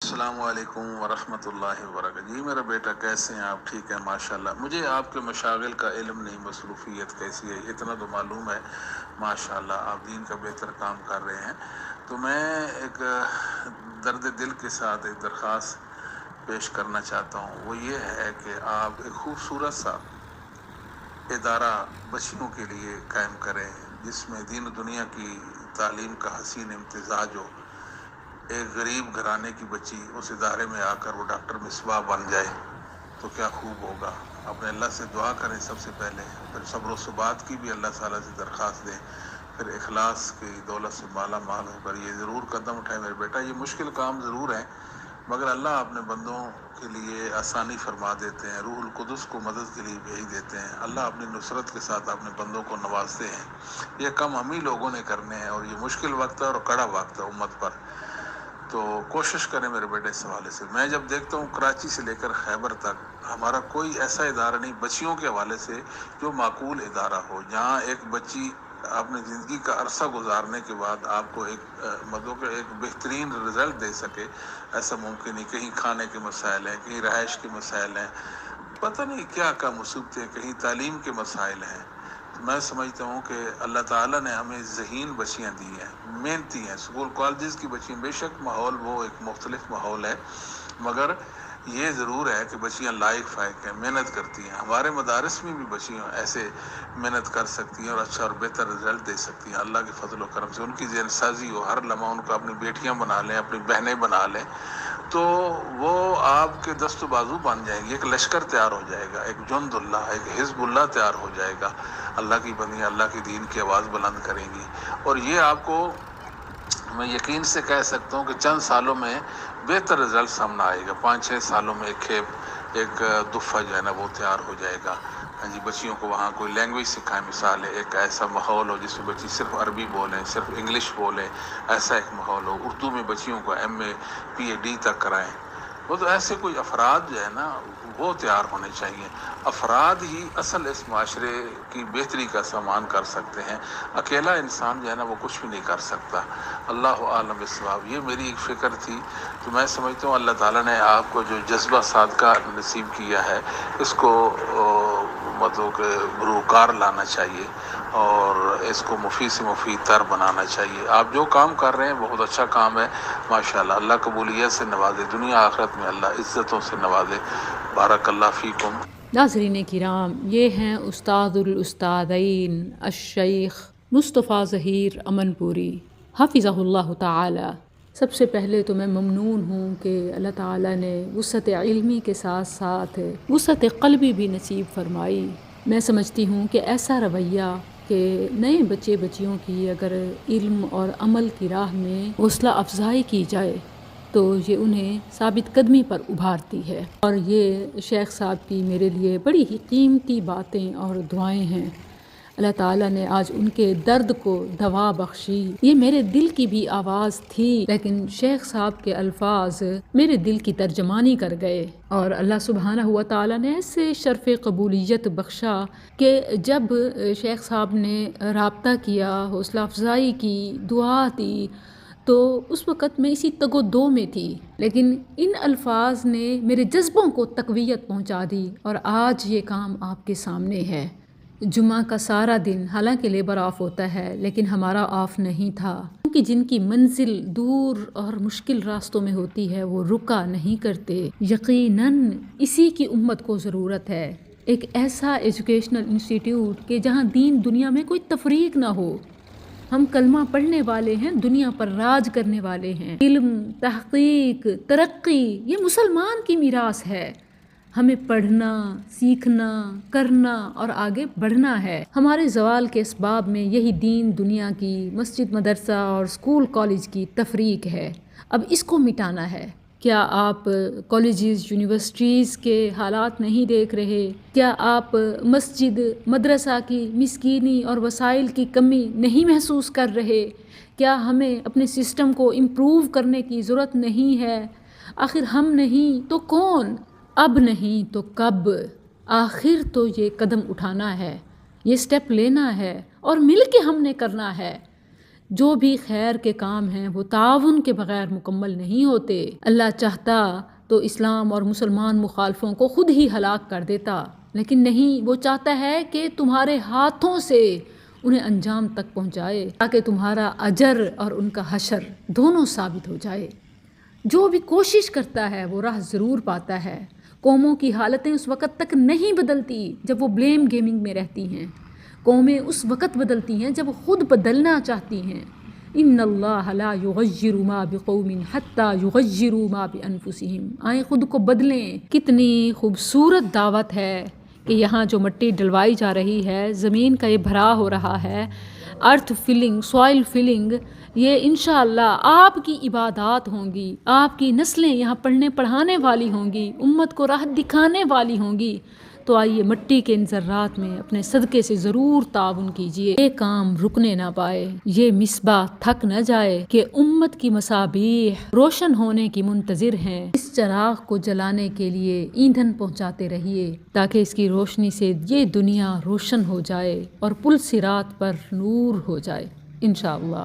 السلام علیکم ورحمۃ اللہ وبرکاتہ۔ جی میرا بیٹا کیسے ہیں آپ؟ ٹھیک ہے ماشاءاللہ۔ مجھے آپ کے مشاغل کا علم نہیں، مصروفیت کیسی ہے اتنا تو معلوم ہے ماشاءاللہ، آپ دین کا بہتر کام کر رہے ہیں۔ تو میں ایک درد دل کے ساتھ ایک درخواست پیش کرنا چاہتا ہوں، وہ یہ ہے کہ آپ ایک خوبصورت سا ادارہ بچیوں کے لیے قائم کریں جس میں دین و دنیا کی تعلیم کا حسین امتزاج ہو۔ ایک غریب گھرانے کی بچی اس ادارے میں آ کر وہ ڈاکٹر مصباح بن جائے تو کیا خوب ہوگا۔ اپنے اللہ سے دعا کریں سب سے پہلے، پھر صبر و ثبات کی بھی اللہ تعالیٰ سے درخواست دیں، پھر اخلاص کی دولت سے مالا مال ہو کر یہ ضرور قدم اٹھائے میرے بیٹا۔ یہ مشکل کام ضرور ہے مگر اللہ اپنے بندوں کے لیے آسانی فرما دیتے ہیں، روح القدس کو مدد کے لیے بھیج دیتے ہیں۔ اللہ اپنی نصرت کے ساتھ اپنے بندوں کو نوازتے ہیں۔ یہ کام ہم ہی لوگوں نے کرنے ہیں اور یہ مشکل وقت ہے اور کڑا وقت ہے امت پر، تو کوشش کریں میرے بیٹے اس حوالے سے۔ میں جب دیکھتا ہوں کراچی سے لے کر خیبر تک ہمارا کوئی ایسا ادارہ نہیں بچیوں کے حوالے سے جو معقول ادارہ ہو، جہاں ایک بچی اپنی زندگی کا عرصہ گزارنے کے بعد آپ کو ایک مطلب کہ ایک بہترین رزلٹ دے سکے۔ ایسا ممکن نہیں، کہیں کھانے کے مسائل ہیں، کہیں رہائش کے مسائل ہیں، پتہ نہیں کیا کیا مصیبتیں، کہیں تعلیم کے مسائل ہیں۔ میں سمجھتا ہوں کہ اللہ تعالیٰ نے ہمیں ذہین بچیاں دی ہیں، محنتی ہیں۔ اسکول کالجز کی بچیاں، بے شک ماحول وہ ایک مختلف ماحول ہے، مگر یہ ضرور ہے کہ بچیاں لائق فائق ہیں، محنت کرتی ہیں۔ ہمارے مدارس میں بھی بچیاں ایسے محنت کر سکتی ہیں اور اچھا اور بہتر رزلٹ دے سکتی ہیں اللہ کے فضل و کرم سے۔ ان کی ذہن سازی ہو، ہر لمحہ ان کو اپنی بیٹیاں بنا لیں، اپنی بہنیں بنا لیں، تو وہ آپ کے دست و بازو بن جائیں گے، ایک لشکر تیار ہو جائے گا، ایک جند اللہ، ایک حزب اللہ تیار ہو جائے گا۔ اللہ کی بندیاں اللہ کے دین کی آواز بلند کریں گی، اور یہ آپ کو میں یقین سے کہہ سکتا ہوں کہ چند سالوں میں بہتر رزلٹ سامنے آئے گا۔ 5-6 سالوں میں ایک دفعہ جو ہے نا وہ تیار ہو جائے گا۔ ہاں جی، بچیوں کو وہاں کوئی لینگویج سکھائیں، مثال ہے ایک ایسا ماحول ہو جس میں بچی صرف عربی بولیں، صرف انگلش بولیں، ایسا ایک ماحول ہو۔ اردو میں بچیوں کو MA PhD تک کرائیں۔ وہ تو ایسے کوئی افراد جو ہے نا وہ تیار ہونے چاہیے۔ افراد ہی اصل اس معاشرے کی بہتری کا سامان کر سکتے ہیں، اکیلا انسان جو ہے نا وہ کچھ بھی نہیں کر سکتا۔ اللہ عالم بالصواب۔ یہ میری ایک فکر تھی، تو میں سمجھتا ہوں اللہ تعالیٰ نے آپ کو جو جذبہ صادقہ نصیب کیا ہے اس کو مطلب کہ بروکار لانا چاہیے اور اس کو مفید سے مفید تر بنانا چاہیے۔ آپ جو کام کر رہے ہیں بہت اچھا کام ہے ماشاءاللہ۔ اللہ قبولیت سے نوازے، دنیا آخرت میں اللہ عزتوں سے نوازے۔ بارک اللہ فیکم۔ ناظرین کرام، یہ ہیں استاد الاستادین الشیخ مصطفیٰ ظہیر امن پوری حفظہ اللہ تعالی۔ سب سے پہلے تو میں ممنون ہوں کہ اللہ تعالیٰ نے وسعت علمی کے ساتھ ساتھ وسعت قلبی بھی نصیب فرمائی۔ میں سمجھتی ہوں کہ ایسا رویہ کہ نئے بچے بچیوں کی اگر علم اور عمل کی راہ میں حوصلہ افزائی کی جائے تو یہ انہیں ثابت قدمی پر ابھارتی ہے، اور یہ شیخ صاحب کی میرے لیے بڑی ہی قیمتی باتیں اور دعائیں ہیں۔ اللہ تعالیٰ نے آج ان کے درد کو دوا بخشی۔ یہ میرے دل کی بھی آواز تھی، لیکن شیخ صاحب کے الفاظ میرے دل کی ترجمانی کر گئے، اور اللہ سبحانہ و تعالیٰ نے ایسے شرف قبولیت بخشا کہ جب شیخ صاحب نے رابطہ کیا، حوصلہ افزائی کی، دعا دی، تو اس وقت میں اسی تگ و دو میں تھی، لیکن ان الفاظ نے میرے جذبوں کو تقویت پہنچا دی، اور آج یہ کام آپ کے سامنے ہے۔ جمعہ کا سارا دن حالانکہ لیبر آف ہوتا ہے لیکن ہمارا آف نہیں تھا، کیونکہ جن کی منزل دور اور مشکل راستوں میں ہوتی ہے وہ رکا نہیں کرتے۔ یقیناً اسی کی امت کو ضرورت ہے، ایک ایسا ایجوکیشنل انسٹیٹیوٹ کہ جہاں دین دنیا میں کوئی تفریق نہ ہو۔ ہم کلمہ پڑھنے والے ہیں، دنیا پر راج کرنے والے ہیں۔ علم، تحقیق، ترقی یہ مسلمان کی میراث ہے۔ ہمیں پڑھنا، سیکھنا، کرنا اور آگے بڑھنا ہے۔ ہمارے زوال کے اسباب میں یہی دین دنیا کی مسجد مدرسہ اور اسکول کالج کی تفریق ہے، اب اس کو مٹانا ہے۔ کیا آپ کالجز یونیورسٹیز کے حالات نہیں دیکھ رہے؟ کیا آپ مسجد مدرسہ کی مسکینی اور وسائل کی کمی نہیں محسوس کر رہے؟ کیا ہمیں اپنے سسٹم کو امپروو کرنے کی ضرورت نہیں ہے؟ آخر ہم نہیں تو کون؟ اب نہیں تو کب؟ آخر تو یہ قدم اٹھانا ہے، یہ سٹیپ لینا ہے، اور مل کے ہم نے کرنا ہے۔ جو بھی خیر کے کام ہیں وہ تعاون کے بغیر مکمل نہیں ہوتے۔ اللہ چاہتا تو اسلام اور مسلمان مخالفوں کو خود ہی ہلاک کر دیتا، لیکن نہیں، وہ چاہتا ہے کہ تمہارے ہاتھوں سے انہیں انجام تک پہنچائے تاکہ تمہارا اجر اور ان کا حشر دونوں ثابت ہو جائے۔ جو بھی کوشش کرتا ہے وہ راہ ضرور پاتا ہے۔ قوموں کی حالتیں اس وقت تک نہیں بدلتی جب وہ بلیم گیمنگ میں رہتی ہیں، قومیں اس وقت بدلتی ہیں جب وہ خود بدلنا چاہتی ہیں۔ ان اللہ لا یغیر ما بقوم حتی یغیروا ما بانفسہم، آئیں خود کو بدلیں۔ کتنی خوبصورت دعوت ہے کہ یہاں جو مٹی ڈلوائی جا رہی ہے، زمین کا یہ بھرا ہو رہا ہے، ارتھ فلنگ، سوائل فلنگ، یہ انشاءاللہ آپ کی عبادات ہوں گی، آپ کی نسلیں یہاں پڑھنے پڑھانے والی ہوں گی، امت کو راہ دکھانے والی ہوں گی۔ تو آئیے مٹی کے ان ذرات میں اپنے صدقے سے ضرور تعاون کیجیے، یہ کام رکنے نہ پائے، یہ مصباح تھک نہ جائے کہ امت کی مصابیح روشن ہونے کی منتظر ہیں۔ اس چراغ کو جلانے کے لیے ایندھن پہنچاتے رہیے تاکہ اس کی روشنی سے یہ دنیا روشن ہو جائے اور پل صراط پر نور ہو جائے انشاءاللہ۔